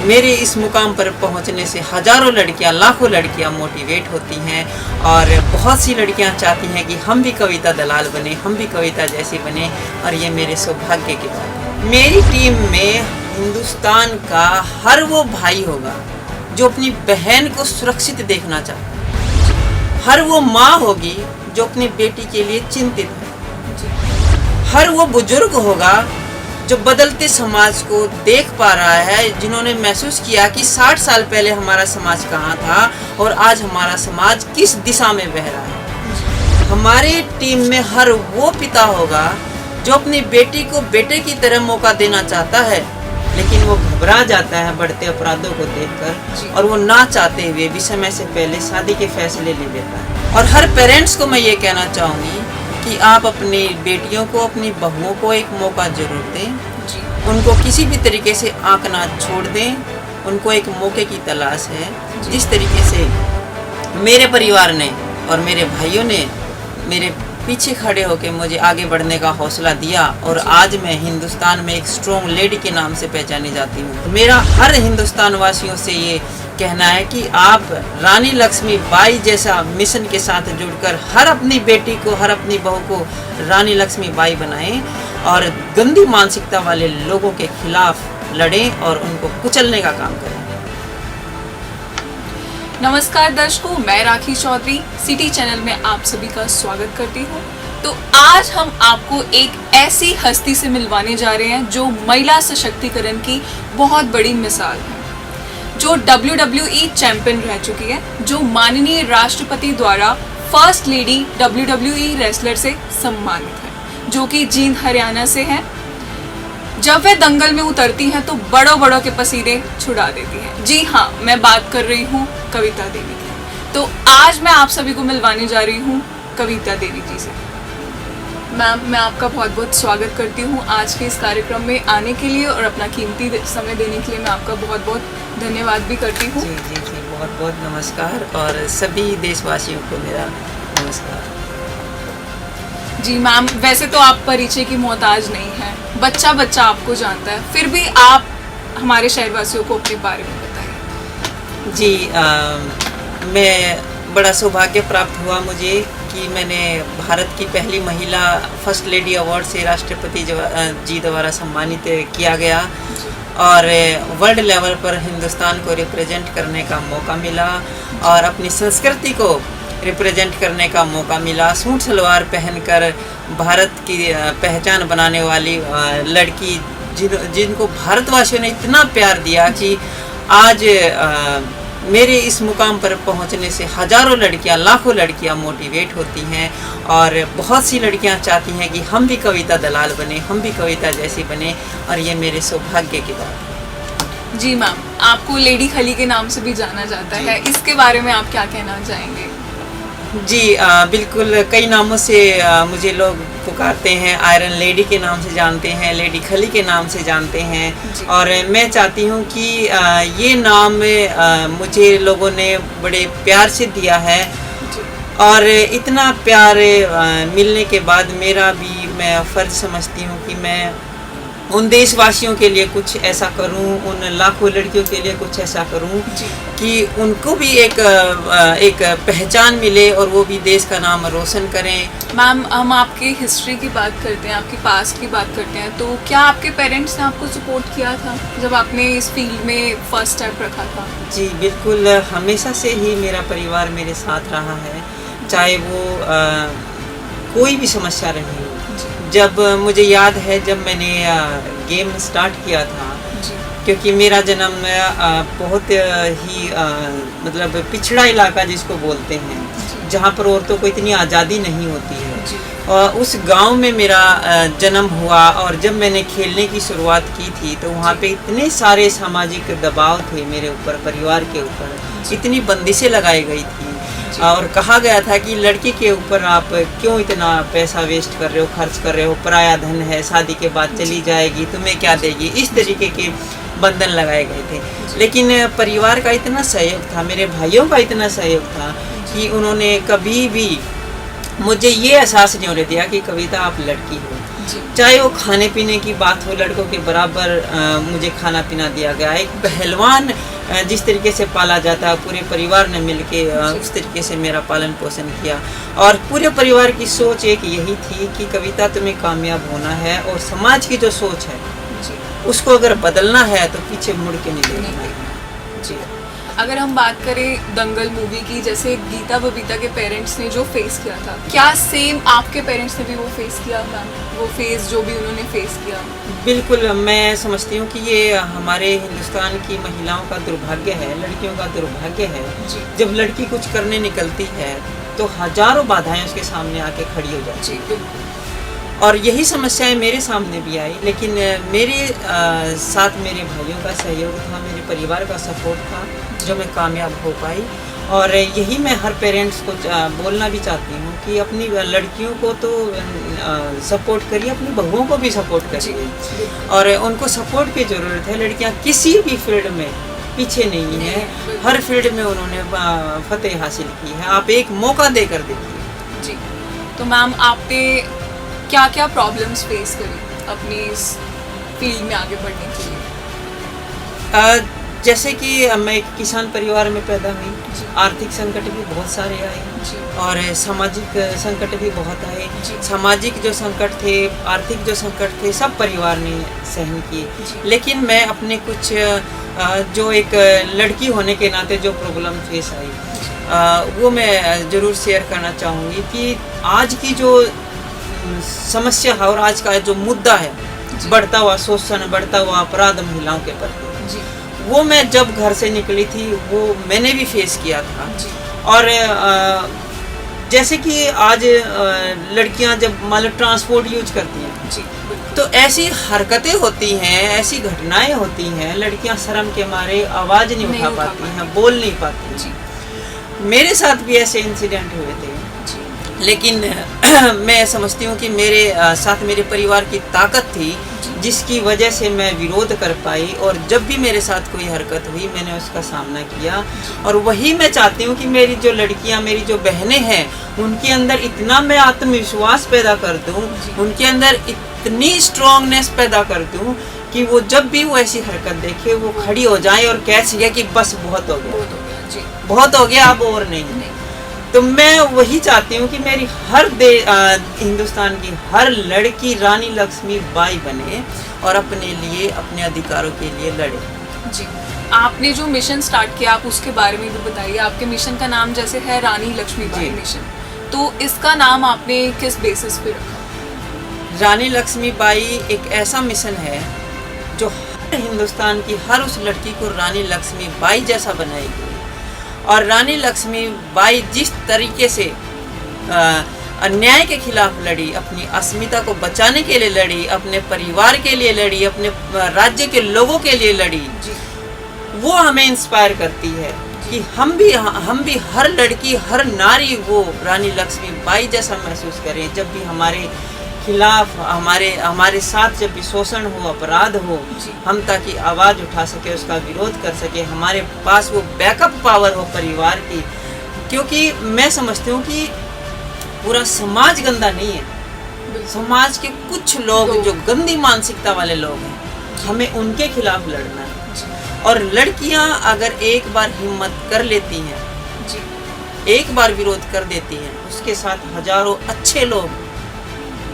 मेरे इस मुकाम पर पहुंचने से हजारों लड़कियां, लाखों लड़कियां मोटिवेट होती हैं और बहुत सी लड़कियां चाहती हैं कि हम भी कविता दलाल बने, हम भी कविता जैसी बने, और ये मेरे सौभाग्य की बात है। मेरी टीम में हिंदुस्तान का हर वो भाई होगा जो अपनी बहन को सुरक्षित देखना चाहता है, हर वो माँ होगी जो अपनी बेटी के लिए चिंतित है, हर वो बुजुर्ग होगा जो बदलते समाज को देख पा रहा है, जिन्होंने महसूस किया कि 60 साल पहले हमारा समाज कहाँ था और आज हमारा समाज किस दिशा में बह रहा है। हमारे टीम में हर वो पिता होगा जो अपनी बेटी को बेटे की तरह मौका देना चाहता है, लेकिन वो घबरा जाता है बढ़ते अपराधों को देखकर और वो ना चाहते हुए भी समय से पहले शादी के फैसले ले लेता है। और हर पेरेंट्स को मैं ये कहना चाहूँगी कि आप अपनी बेटियों को, अपनी बहुओं को एक मौका जरूर दें। उनको किसी भी तरीके से आंकना छोड़ दें, उनको एक मौके की तलाश है। जिस तरीके से मेरे परिवार ने और मेरे भाइयों ने मेरे पीछे खड़े होकर मुझे आगे बढ़ने का हौसला दिया और आज मैं हिंदुस्तान में एक स्ट्रॉन्ग लेडी के नाम से पहचानी जाती हूँ। तो मेरा हर हिंदुस्तान वासियों से ये कहना है कि आप रानी लक्ष्मीबाई जैसा मिशन के साथ जुड़कर हर अपनी बेटी को, हर अपनी बहू को रानी लक्ष्मीबाई बनाएं और गंदी मानसिकता वाले लोगों के खिलाफ लड़ें और उनको कुचलने का काम करें। नमस्कार दर्शकों, मैं राखी चौधरी सिटी चैनल में आप सभी का स्वागत करती हूँ। तो आज हम आपको एक ऐसी हस्ती से मिलवाने जा रहे हैं जो महिला सशक्तिकरण की बहुत बड़ी मिसाल है, जो WWE चैंपियन रह चुकी है, जो माननीय राष्ट्रपति द्वारा फर्स्ट लेडी WWE रेसलर से सम्मानित है, जो कि जींद हरियाणा से है। जब वे दंगल में उतरती हैं तो बड़ों बड़ों के पसीने छुड़ा देती हैं। जी हाँ, मैं बात कर रही हूँ कविता देवी की। तो आज मैं आप सभी को मिलवाने जा रही हूँ कविता देवी जी से। मैम, मैं आपका बहुत बहुत स्वागत करती हूँ आज के इस कार्यक्रम में आने के लिए और अपना कीमती समय देने के लिए मैं आपका बहुत बहुत धन्यवाद भी करती हूँ। जी जी जी, बहुत बहुत नमस्कार और सभी देशवासियों को मेरा नमस्कार। जी मैम, वैसे तो आप परिचय की मोहताज नहीं हैं, बच्चा बच्चा आपको जानता है, फिर भी आप हमारे शहरवासियों को अपने बारे में बताएं। जी, मैं बड़ा सौभाग्य प्राप्त हुआ मुझे कि मैंने भारत की पहली महिला फर्स्ट लेडी अवार्ड से राष्ट्रपति जी द्वारा सम्मानित किया गया और वर्ल्ड लेवल पर हिंदुस्तान को रिप्रेजेंट करने का मौका मिला और अपनी संस्कृति को रिप्रेजेंट करने का मौका मिला। सूट सलवार पहनकर भारत की पहचान बनाने वाली लड़की जिनको भारतवासियों ने इतना प्यार दिया कि आज मेरे इस मुकाम पर पहुंचने से हजारों लड़कियां, लाखों लड़कियां मोटिवेट होती हैं और बहुत सी लड़कियां चाहती हैं कि हम भी कविता दलाल बने, हम भी कविता जैसी बने, और ये मेरे सौभाग्य की बात है। जी मैम, आपको लेडी खली के नाम से भी जाना जाता है, इसके बारे में आप क्या कहना चाहेंगे? जी बिल्कुल, कई नामों से मुझे लोग पुकारते हैं। आयरन लेडी के नाम से जानते हैं, लेडी खली के नाम से जानते हैं और मैं चाहती हूँ कि ये नाम मुझे लोगों ने बड़े प्यार से दिया है और इतना प्यार मिलने के बाद मैं फ़र्ज़ समझती हूँ कि मैं उन देशवासियों के लिए कुछ ऐसा करूं, उन लाखों लड़कियों के लिए कुछ ऐसा करूं कि उनको भी एक पहचान मिले और वो भी देश का नाम रोशन करें। मैम, हम आपके हिस्ट्री की बात करते हैं, आपके पास्ट की बात करते हैं, तो क्या आपके पेरेंट्स ने आपको सपोर्ट किया था जब आपने इस फील्ड में फर्स्ट स्टेप रखा था? जी बिल्कुल, हमेशा से ही मेरा परिवार मेरे साथ रहा है, चाहे वो कोई भी समस्या रही हो। जब मुझे याद है जब मैंने गेम स्टार्ट किया था, क्योंकि मेरा जन्म बहुत ही मतलब पिछड़ा इलाका जिसको बोलते हैं, जहाँ पर औरतों को इतनी आज़ादी नहीं होती है, और उस गांव में मेरा जन्म हुआ और जब मैंने खेलने की शुरुआत की थी तो वहाँ पे इतने सारे सामाजिक दबाव थे मेरे ऊपर, परिवार के ऊपर, इतनी बंदिशें लगाई गई थी और कहा गया था कि लड़की के ऊपर आप क्यों इतना पैसा वेस्ट कर रहे हो, खर्च कर रहे हो, पराया धन है, शादी के बाद चली जाएगी, तुम्हें क्या देगी, इस तरीके के बंधन लगाए गए थे। लेकिन परिवार का इतना सहयोग था, मेरे भाइयों का इतना सहयोग था कि उन्होंने कभी भी मुझे ये एहसास नहीं होने दिया कि कविता आप लड़की हो। जी। चाहे वो खाने पीने की बात हो, लड़कों के बराबर मुझे खाना पीना दिया गया। एक पहलवान जिस तरीके से पाला जाता है, पूरे परिवार ने मिलके उस तरीके से मेरा पालन पोषण किया। और पूरे परिवार की सोच एक यही थी कि कविता तुम्हें कामयाब होना है, और समाज की जो सोच है जी। उसको अगर बदलना है तो पीछे मुड़ के नहीं देखना है। जी। अगर हम बात करें दंगल मूवी की, जैसे गीता बबीता के पेरेंट्स ने जो फेस किया था, क्या सेम आपके पेरेंट्स ने भी वो फेस किया मैम? वो फेस जो भी उन्होंने फेस किया? बिल्कुल, मैं समझती हूँ कि ये हमारे हिंदुस्तान की महिलाओं का दुर्भाग्य है, लड़कियों का दुर्भाग्य है। जी। जब लड़की कुछ करने निकलती है तो हजारों बाधाएं उसके सामने आके खड़ी हो जाती जी हैं। बिल्कुल। और यही समस्याएं मेरे सामने भी आई, लेकिन मेरे साथ मेरे भाइयों का सहयोग था, मेरे परिवार का सपोर्ट था, जो मैं कामयाब हो पाई। और यही मैं हर पेरेंट्स को बोलना भी चाहती हूँ कि अपनी लड़कियों को तो सपोर्ट करिए, अपनी बहुओं को भी सपोर्ट करिए, और उनको सपोर्ट की ज़रूरत है। लड़कियाँ किसी भी फील्ड में पीछे नहीं है, हर फील्ड में उन्होंने फतेह हासिल की है। आप एक मौका देकर देखिए। जी। तो मैम, आपने क्या क्या प्रॉब्लम्स फेस करी अपनी इस फील्ड में आगे बढ़ने के लिए? जैसे कि मैं एक किसान परिवार में पैदा हुई, जी। आर्थिक संकट भी बहुत सारे आए, जी। और सामाजिक संकट भी बहुत आए। जी। सामाजिक जो संकट थे, आर्थिक जो संकट थे, सब परिवार ने सहन किए। जी। लेकिन मैं अपने कुछ जो एक लड़की होने के नाते जो प्रॉब्लम फेस आई, वो मैं ज़रूर शेयर करना चाहूँगी कि आज की जो समस्या है और आज का जो मुद्दा है, बढ़ता हुआ शोषण, बढ़ता हुआ अपराध महिलाओं के प्रति, जी। वो मैं जब घर से निकली थी वो मैंने भी फेस किया था। जी। और जैसे कि आज लड़कियां जब मान लो ट्रांसपोर्ट यूज करती हैं, जी बिल्कुल। तो ऐसी हरकतें होती हैं, ऐसी घटनाएं होती हैं, लड़कियां शर्म के मारे आवाज़ नहीं उठा पाती हैं, बोल नहीं पाती। जी। मेरे साथ भी ऐसे इंसिडेंट हुए थे, जी। लेकिन मैं समझती हूँ कि मेरे साथ मेरे परिवार की ताकत थी, जिसकी वजह से मैं विरोध कर पाई। और जब भी मेरे साथ कोई हरकत हुई मैंने उसका सामना किया। और वही मैं चाहती हूँ कि मेरी जो लड़कियाँ, मेरी जो बहनें हैं, उनके अंदर इतना मैं आत्मविश्वास पैदा कर दूँ, उनके अंदर इतनी स्ट्रॉन्गनेस पैदा कर दूँ कि वो जब भी वो ऐसी हरकत देखे वो खड़ी हो जाए और कह सके कि बस बहुत हो गया, जी। बहुत हो गया, अब और नहीं। तो मैं वही चाहती हूँ कि मेरी हर हिंदुस्तान की हर लड़की रानी लक्ष्मीबाई बने और अपने लिए, अपने अधिकारों के लिए लड़े। जी। आपने जो मिशन स्टार्ट किया, आप उसके बारे में भी बताइए। आपके मिशन का नाम जैसे है रानी लक्ष्मीबाई मिशन, तो इसका नाम आपने किस बेसिस पे रखा? रानी लक्ष्मीबाई एक ऐसा मिशन है जो हर हिंदुस्तान की हर उस लड़की को रानी लक्ष्मीबाई जैसा बनाएगी। और रानी लक्ष्मीबाई जिस तरीके से अन्याय के खिलाफ लड़ी, अपनी अस्मिता को बचाने के लिए लड़ी, अपने परिवार के लिए लड़ी, अपने राज्य के लोगों के लिए लड़ी, वो हमें इंस्पायर करती है कि हम भी हर लड़की, हर नारी वो रानी लक्ष्मीबाई जैसा महसूस करें। जब भी हमारे खिलाफ, हमारे साथ जब भी शोषण हो, अपराध हो, हम ताकि आवाज़ उठा सके, उसका विरोध कर सके, हमारे पास वो बैकअप पावर हो परिवार की। क्योंकि मैं समझती हूँ कि पूरा समाज गंदा नहीं है, समाज के कुछ लोग जो गंदी मानसिकता वाले लोग हैं, हमें उनके खिलाफ लड़ना है। और लड़कियां अगर एक बार हिम्मत कर लेती हैं, एक बार विरोध कर देती हैं, उसके साथ हजारों अच्छे लोग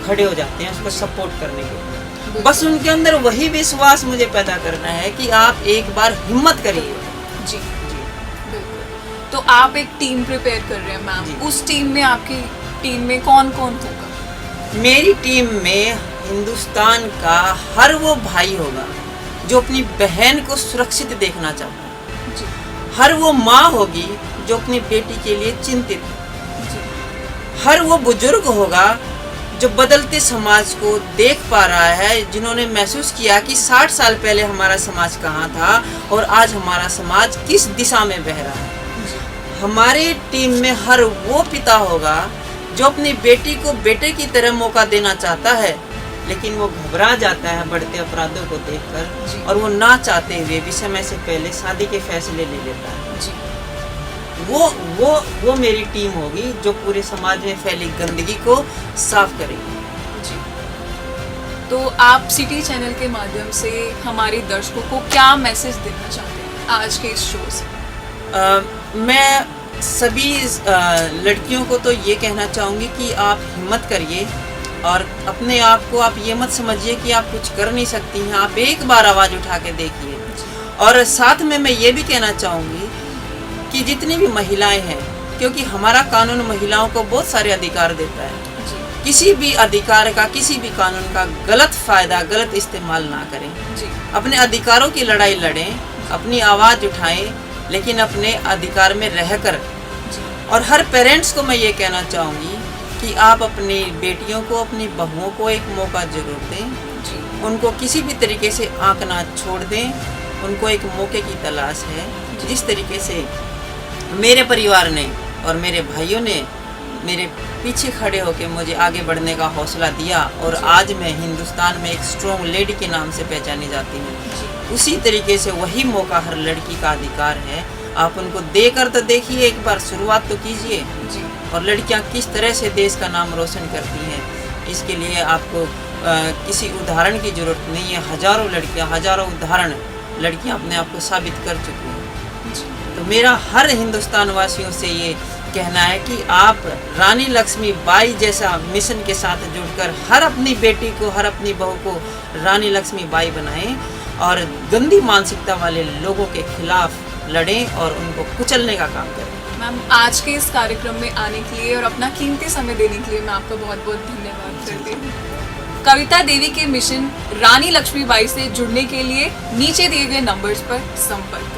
खड़े हो जाते हैं उसको सपोर्ट करने के लिए। बस उनके अंदर वही विश्वास मुझे पैदा करना है कि आप एक बार हिम्मत करिए। जी जी बिल्कुल। तो आप एक टीम प्रिपेयर कर रहे हैं मैम, उस टीम में, आपकी टीम में कौन कौन होगा? मेरी टीम में हिंदुस्तान का हर वो भाई होगा जो अपनी बहन को सुरक्षित देखना चाहता है, हर वो माँ होगी जो अपनी बेटी के लिए चिंतित है, हर वो बुजुर्ग होगा जो बदलते समाज को देख पा रहा है, जिन्होंने महसूस किया कि 60 साल पहले हमारा समाज कहाँ था और आज हमारा समाज किस दिशा में बह रहा है। हमारी टीम में हर वो पिता होगा जो अपनी बेटी को बेटे की तरह मौका देना चाहता है, लेकिन वो घबरा जाता है बढ़ते अपराधों को देखकर, और वो ना चाहते हुए भी समय से पहले शादी के फैसले ले लेता है। वो मेरी टीम होगी जो पूरे समाज में फैली गंदगी को साफ करेगी। तो आप सिटी चैनल के माध्यम से हमारे दर्शकों को क्या मैसेज देना चाहते हैं आज के इस शो से? मैं सभी लड़कियों को तो ये कहना चाहूँगी कि आप हिम्मत करिए और अपने आप को आप ये मत समझिए कि आप कुछ कर नहीं सकती हैं। आप एक बार आवाज़ उठा के देखिए। और साथ में मैं ये भी कहना चाहूँगी कि जितनी भी महिलाएं हैं, क्योंकि हमारा कानून महिलाओं को बहुत सारे अधिकार देता है, किसी भी अधिकार का, किसी भी कानून का गलत फ़ायदा, गलत इस्तेमाल ना करें। अपने अधिकारों की लड़ाई लड़ें, अपनी आवाज़ उठाएं, लेकिन अपने अधिकार में रहकर। और हर पेरेंट्स को मैं ये कहना चाहूँगी कि आप अपनी बेटियों को, अपनी बहुओं को एक मौका ज़रूर दें। उनको किसी भी तरीके से आंकना छोड़ दें। उनको एक मौके की तलाश है। जिस तरीके से मेरे परिवार ने और मेरे भाइयों ने मेरे पीछे खड़े होकर मुझे आगे बढ़ने का हौसला दिया और आज मैं हिंदुस्तान में एक स्ट्रॉन्ग लेडी के नाम से पहचानी जाती हूँ, उसी तरीके से वही मौका हर लड़की का अधिकार है। आप उनको देकर तो देखिए, एक बार शुरुआत तो कीजिए। और लड़कियाँ किस तरह से देश का नाम रोशन करती हैं, इसके लिए आपको किसी उदाहरण की ज़रूरत नहीं है। हज़ारों लड़कियाँ, हज़ारों उदाहरण लड़कियाँ अपने आप को साबित कर चुकी हैं। तो मेरा हर हिंदुस्तान वासियों से ये कहना है कि आप रानी लक्ष्मीबाई जैसा मिशन के साथ जुड़कर हर अपनी बेटी को, हर अपनी बहू को रानी लक्ष्मीबाई बनाएं और गंदी मानसिकता वाले लोगों के खिलाफ लड़ें और उनको कुचलने का काम करें। मैम, आज के इस कार्यक्रम में आने के लिए और अपना कीमती समय देने के लिए मैं आपका बहुत बहुत धन्यवाद करती हूँ। कविता देवी के मिशन रानी लक्ष्मीबाई से जुड़ने के लिए नीचे दिए गए नंबर्स पर संपर्क